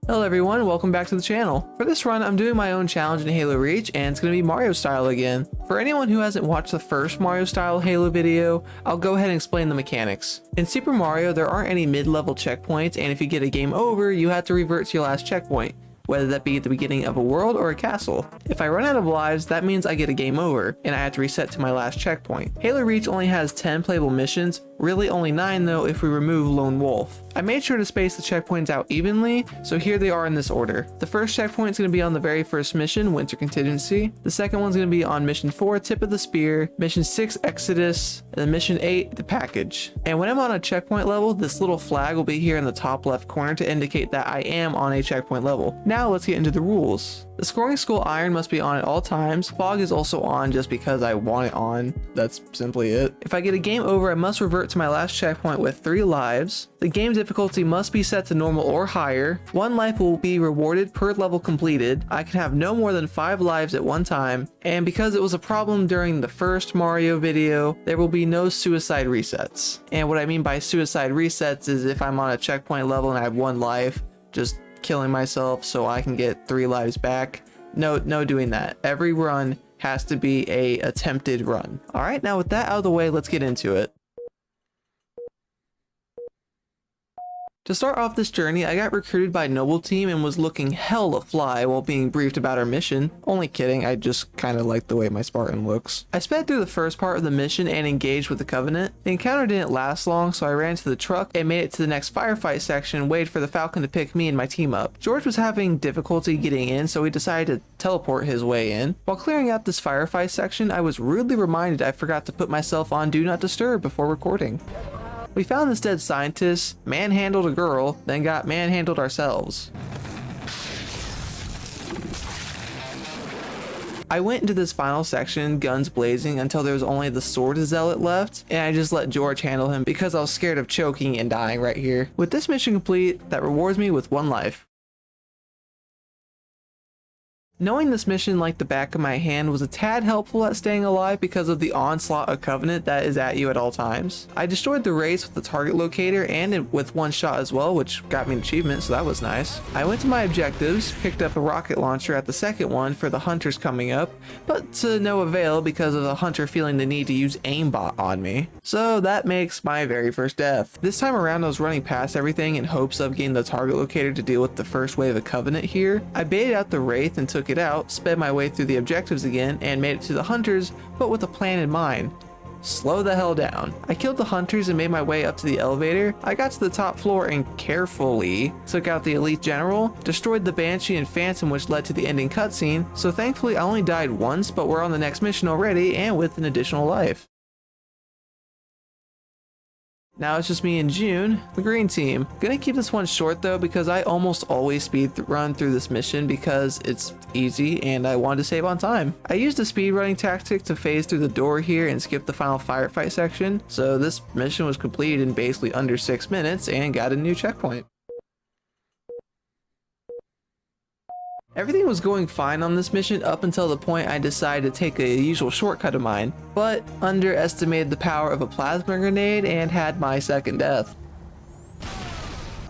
Hello everyone, welcome back to the channel. For this run, I'm doing my own challenge in Halo Reach, and it's going to be Mario style again. For anyone who hasn't watched the first Mario style Halo video, I'll go ahead and explain the mechanics. In Super Mario, there aren't any mid-level checkpoints, and if you get a game over, you have to revert to your last checkpoint, whether that be at the beginning of a world or a castle. If I run out of lives, that means I get a game over, and I have to reset to my last checkpoint. Halo Reach only has 10 playable missions, really only 9 though if we remove Lone Wolf. I made sure to space the checkpoints out evenly, so here they are in this order. The first checkpoint is going to be on the very first mission, Winter Contingency. The second one's going to be on Mission 4, Tip of the Spear, Mission 6, Exodus, and then Mission 8, The Package. And when I'm on a checkpoint level, this little flag will be here in the top left corner to indicate that I am on a checkpoint level. Now let's get into the rules. The scoring skull iron must be on at all times. Fog is also on just because I want it on. That's simply it. If I get a game over, I must revert to my last checkpoint with 3 lives. The game difficulty must be set to normal or higher. 1 life will be rewarded per level completed. I can have no more than 5 lives at one time. And because it was a problem during the first Mario video, there will be no suicide resets. And what I mean by suicide resets is if I'm on a checkpoint level and I have 1 life, just killing myself so I can get 3 lives back. No doing that. Every run has to be a attempted run. All right, now with that out of the way, let's get into it. To start off this journey, I got recruited by Noble Team and was looking hella fly while being briefed about our mission. Only kidding, I just kinda like the way my Spartan looks. I sped through the first part of the mission and engaged with the Covenant. The encounter didn't last long, so I ran to the truck and made it to the next firefight section and waited for the Falcon to pick me and my team up. George was having difficulty getting in, so he decided to teleport his way in. While clearing out this firefight section, I was rudely reminded I forgot to put myself on Do Not Disturb before recording. We found this dead scientist, manhandled a girl, then got manhandled ourselves. I went into this final section, guns blazing, until there was only the sword zealot left, and I just let George handle him because I was scared of choking and dying right here. With this mission complete, that rewards me with 1 life. Knowing this mission like the back of my hand was a tad helpful at staying alive because of the onslaught of Covenant that is at you at all times. I destroyed the race with the target locator and with 1 shot as well, which got me an achievement, so that was nice. I went to my objectives, picked up a rocket launcher at the second one for the hunters coming up, but to no avail because of the hunter feeling the need to use aimbot on me. So that makes my very first death. This time around I was running past everything in hopes of getting the target locator to deal with the first wave of Covenant here. I baited out the wraith and took it out, sped my way through the objectives again, and made it to the hunters, but with a plan in mind. Slow the hell down. I killed the hunters and made my way up to the elevator. I got to the top floor and carefully took out the elite general, destroyed the Banshee and Phantom, which led to the ending cutscene, so thankfully I only died once, but we're on the next mission already and with an additional life. Now it's just me and June, the green team. Gonna keep this one short though because I almost always speed run through this mission because it's easy and I wanted to save on time. I used a speed running tactic to phase through the door here and skip the final firefight section, so this mission was completed in basically under 6 minutes and got a new checkpoint. Everything was going fine on this mission up until the point I decided to take a usual shortcut of mine, but underestimated the power of a plasma grenade and had my second death.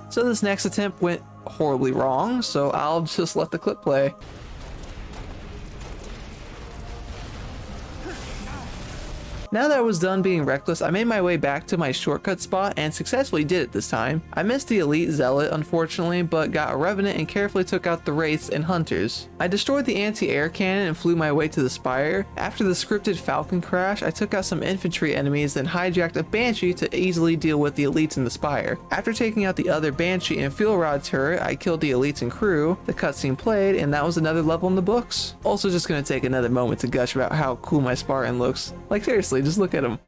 So this next attempt went horribly wrong, so I'll just let the clip play. Now that I was done being reckless, I made my way back to my shortcut spot and successfully did it this time. I missed the elite zealot unfortunately, but got a revenant and carefully took out the wraiths and hunters. I destroyed the anti-air cannon and flew my way to the spire. After the scripted Falcon crash, I took out some infantry enemies, then hijacked a Banshee to easily deal with the elites in the spire. After taking out the other Banshee and fuel rod turret, I killed the elites and crew. The cutscene played, and that was another level in the books. Also just gonna take another moment to gush about how cool my Spartan looks. Like seriously, just look at him.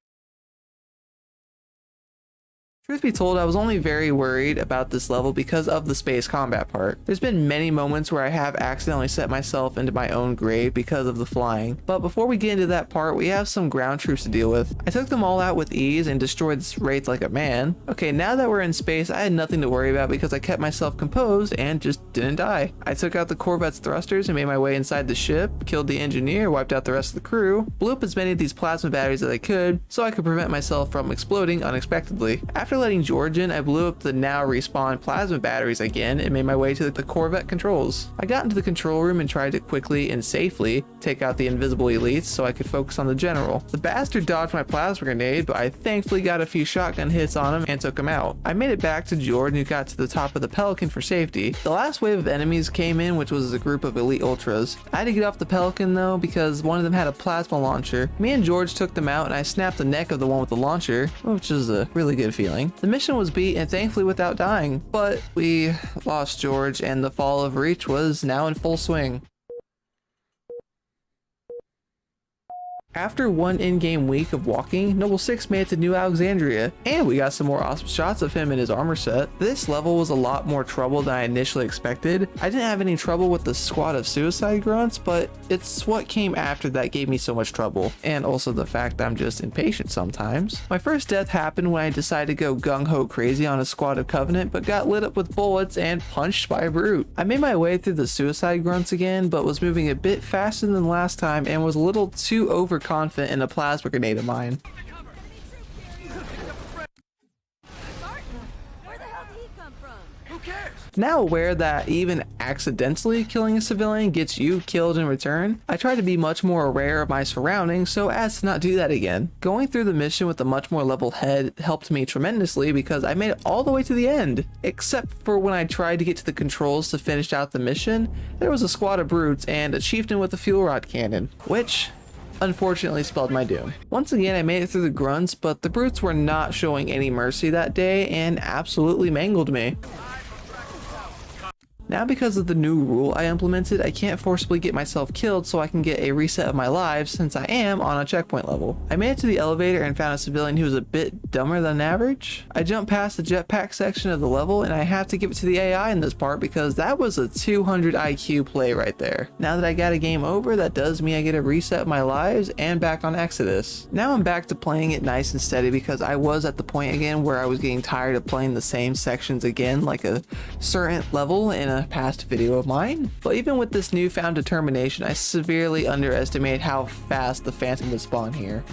Truth be told, I was only very worried about this level because of the space combat part. There's been many moments where I have accidentally set myself into my own grave because of the flying, but before we get into that part, we have some ground troops to deal with. I took them all out with ease and destroyed this wraith like a man. Okay, now that we're in space, I had nothing to worry about because I kept myself composed and just didn't die. I took out the Corvette's thrusters and made my way inside the ship, killed the engineer, wiped out the rest of the crew, blew up as many of these plasma batteries as I could so I could prevent myself from exploding unexpectedly. After letting George in, I blew up the now respawned plasma batteries again and made my way to the Corvette controls. I got into the control room and tried to quickly and safely take out the invisible elites so I could focus on the general. The bastard dodged my plasma grenade, but I thankfully got a few shotgun hits on him and took him out. I made it back to George and got to the top of the Pelican for safety. The last wave of enemies came in, which was a group of elite ultras. I had to get off the Pelican though because one of them had a plasma launcher. Me and George took them out and I snapped the neck of the one with the launcher, which is a really good feeling. The mission was beat and thankfully without dying, but we lost George and the fall of Reach was now in full swing. After one in-game week of walking, Noble 6 made it to New Alexandria, and we got some more awesome shots of him in his armor set. This level was a lot more trouble than I initially expected. I didn't have any trouble with the squad of suicide grunts, but it's what came after that gave me so much trouble, and also the fact that I'm just impatient sometimes. My first death happened when I decided to go gung-ho crazy on a squad of Covenant, but got lit up with bullets and punched by a brute. I made my way through the suicide grunts again, but was moving a bit faster than last time and was a little too overconfident in a plasma grenade of mine. Now aware that even accidentally killing a civilian gets you killed in return, I try to be much more aware of my surroundings so as to not do that again. Going through the mission with a much more level head helped me tremendously because I made it all the way to the end. Except for when I tried to get to the controls to finish out the mission, there was a squad of brutes and a chieftain with a fuel rod cannon, which unfortunately spelled my doom. Once again, I made it through the grunts, but the brutes were not showing any mercy that day and absolutely mangled me. Now because of the new rule I implemented, I can't forcibly get myself killed so I can get a reset of my lives since I am on a checkpoint level. I made it to the elevator and found a civilian who was a bit dumber than average. I jumped past the jetpack section of the level and I have to give it to the AI in this part because that was a 200 IQ play right there. Now that I got a game over, that does mean I get a reset of my lives and back on Exodus. Now I'm back to playing it nice and steady because I was at the point again where I was getting tired of playing the same sections again like a certain level in a past video of mine. But even with this newfound determination, I severely underestimated how fast the Phantom would spawn here.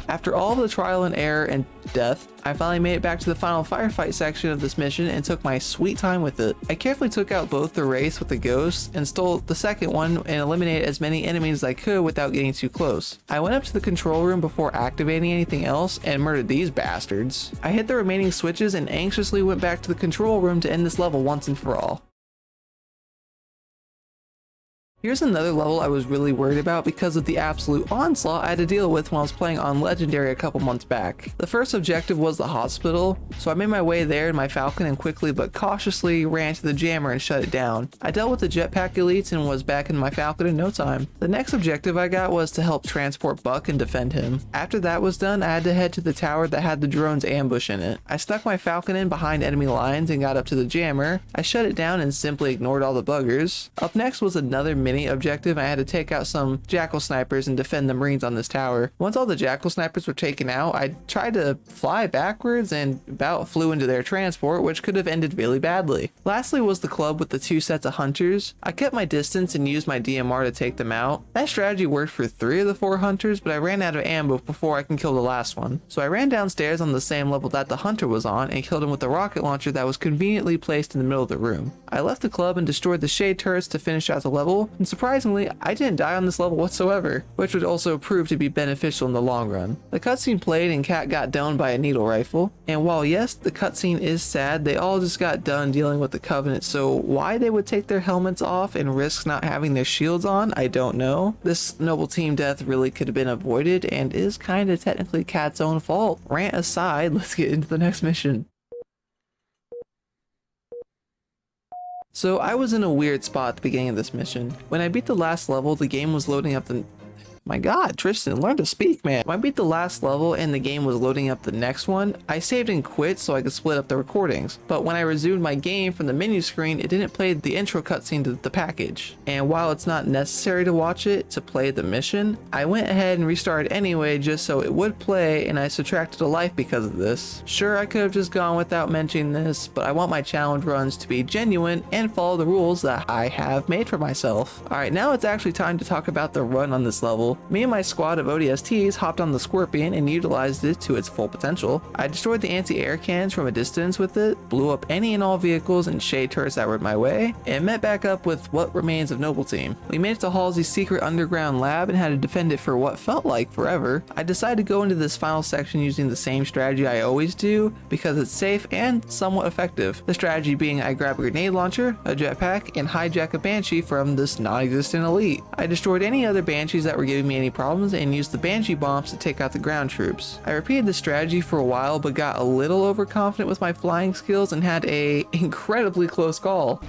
After all the trial and error and death, I finally made it back to the final firefight section of this mission and took my sweet time with it. I carefully took out both the Wraiths with the Ghosts and stole the second one and eliminated as many enemies as I could without getting too close. I went up to the control room before activating anything else and murdered these bastards. I hit the remaining switches and anxiously went back to the control room to end this level once and for all. Here's another level I was really worried about because of the absolute onslaught I had to deal with when I was playing on Legendary a couple months back. The first objective was the hospital, so I made my way there in my Falcon and quickly but cautiously ran to the jammer and shut it down. I dealt with the jetpack elites and was back in my Falcon in no time. The next objective I got was to help transport Buck and defend him. After that was done, I had to head to the tower that had the drone's ambush in it. I stuck my Falcon in behind enemy lines and got up to the jammer. I shut it down and simply ignored all the buggers. Up next was another mini objective. I had to take out some Jackal snipers and defend the Marines on this tower. Once all the Jackal snipers were taken out, I tried to fly backwards and about flew into their transport, which could have ended really badly. Lastly was the club with the two sets of hunters. I kept my distance and used my DMR to take them out. That strategy worked for 3 of the 4 hunters, but I ran out of ammo before I can kill the last one. So I ran downstairs on the same level that the hunter was on and killed him with a rocket launcher that was conveniently placed in the middle of the room. I left the club and destroyed the shade turrets to finish out the level, and surprisingly, I didn't die on this level whatsoever, which would also prove to be beneficial in the long run. The cutscene played and Cat got downed by a needle rifle, and while yes, the cutscene is sad, they all just got done dealing with the Covenant, so why they would take their helmets off and risk not having their shields on, I don't know. This noble team death really could have been avoided and is kinda technically Cat's own fault. Rant aside, let's get into the next mission. So I was in a weird spot at the beginning of this mission. When I beat the last level, the game was loading up the... My god, Tristan, learn to speak, man. When I beat the last level and the game was loading up the next one, I saved and quit so I could split up the recordings. But when I resumed my game from the menu screen, it didn't play the intro cutscene to the package. And while it's not necessary to watch it to play the mission, I went ahead and restarted anyway just so it would play, and I subtracted a life because of this. Sure, I could have just gone without mentioning this, but I want my challenge runs to be genuine and follow the rules that I have made for myself. Alright, now it's actually time to talk about the run on this level. level. Me and my squad of ODSTs hopped on the Scorpion and utilized it to its full potential. I destroyed the anti-air cannons from a distance with it, blew up any and all vehicles and shade turrets that were in my way, and met back up with what remains of Noble Team. We made it to Halsey's secret underground lab and had to defend it for what felt like forever. I decided to go into this final section using the same strategy I always do because it's safe and somewhat effective. The strategy being I grab a grenade launcher, a jetpack, and hijack a Banshee from this non-existent elite. I destroyed any other Banshees that were giving me any problems and used the Banshee bombs to take out the ground troops. I repeated this strategy for a while but got a little overconfident with my flying skills and had a incredibly close call.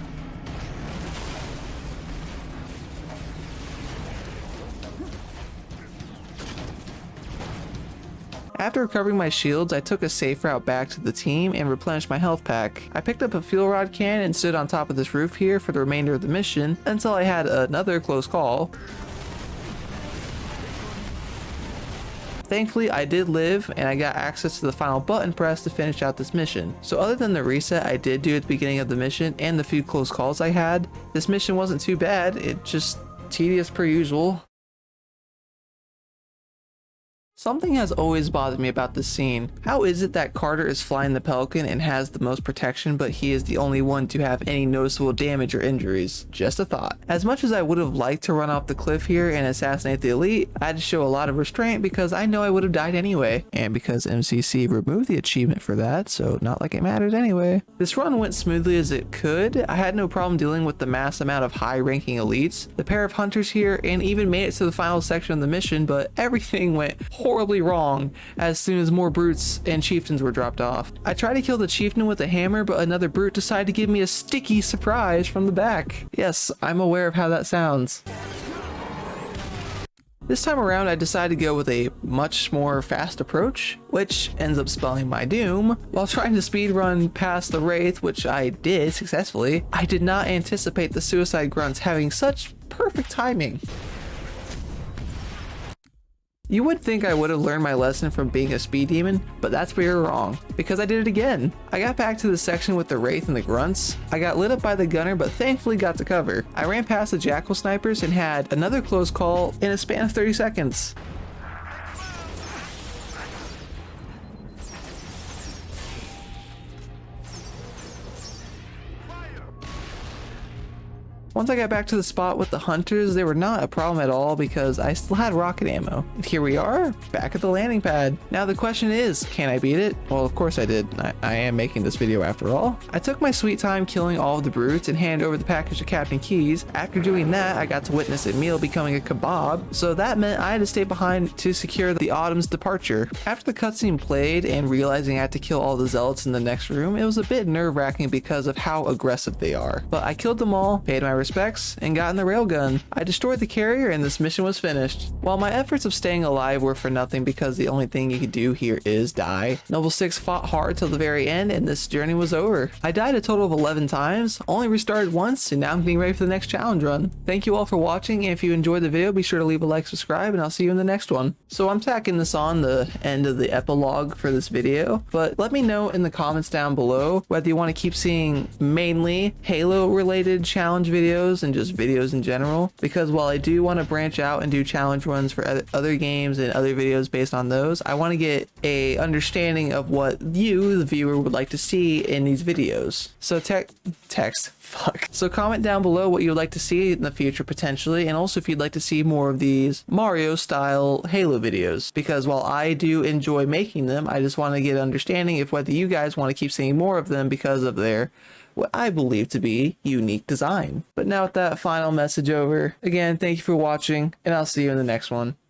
After recovering my shields, I took a safe route back to the team and replenished my health pack. I picked up a fuel rod can and stood on top of this roof here for the remainder of the mission until I had another close call. Thankfully, I did live and I got access to the final button press to finish out this mission. So other than the reset I did do at the beginning of the mission and the few close calls I had, this mission wasn't too bad. It just tedious per usual. Something has always bothered me about this scene. How is it that Carter is flying the Pelican and has the most protection, but he is the only one to have any noticeable damage or injuries? Just a thought. As much as I would have liked to run off the cliff here and assassinate the elite, I had to show a lot of restraint because I know I would have died anyway. And because MCC removed the achievement for that, so not like it matters anyway. This run went smoothly as it could. I had no problem dealing with the mass amount of high-ranking elites, the pair of hunters here, and even made it to the final section of the mission, but everything went horribly wrong as soon as more brutes and chieftains were dropped off. I tried to kill the chieftain with a hammer, but another brute decided to give me a sticky surprise from the back. Yes, I'm aware of how that sounds. This time around, I decided to go with a much more fast approach, which ends up spelling my doom. While trying to speedrun past the Wraith, which I did successfully, I did not anticipate the suicide grunts having such perfect timing. You would think I would have learned my lesson from being a speed demon, but that's where you're wrong, because I did it again. I got back to the section with the Wraith and the grunts. I got lit up by the gunner, but thankfully got to cover. I ran past the Jackal snipers and had another close call in a span of 30 seconds. Once I got back to the spot with the hunters, they were not a problem at all because I still had rocket ammo. And here we are, back at the landing pad. Now the question is, can I beat it? Well, of course I did. I am making this video after all. I took my sweet time killing all of the brutes and handed over the package to Captain Keys. After doing that, I got to witness Emil becoming a kebab, so that meant I had to stay behind to secure the Autumn's departure. After the cutscene played and realizing I had to kill all the zealots in the next room, it was a bit nerve-wracking because of how aggressive they are. But I killed them all, paid my respects, and got in the railgun. I destroyed the carrier and this mission was finished. While my efforts of staying alive were for nothing because the only thing you could do here is die, Noble 6 fought hard till the very end and this journey was over. I died a total of 11 times, only restarted once, and now I'm getting ready for the next challenge run. Thank you all for watching, and if you enjoyed the video, be sure to leave a like, subscribe, and I'll see you in the next one. So I'm tacking this on the end of the epilogue for this video, but let me know in the comments down below whether you want to keep seeing mainly Halo related challenge videos and just videos in general, because while I do want to branch out and do challenge runs for other games and other videos based on those, I want to get a understanding of what you, the viewer, would like to see in these videos. So so comment down below what you would like to see in the future potentially, and also if you'd like to see more of these Mario style Halo videos, because while I do enjoy making them, I just want to get an understanding if whether you guys want to keep seeing more of them because of their what I believe to be unique design. But now with that final message over, again, thank you for watching, and I'll see you in the next one.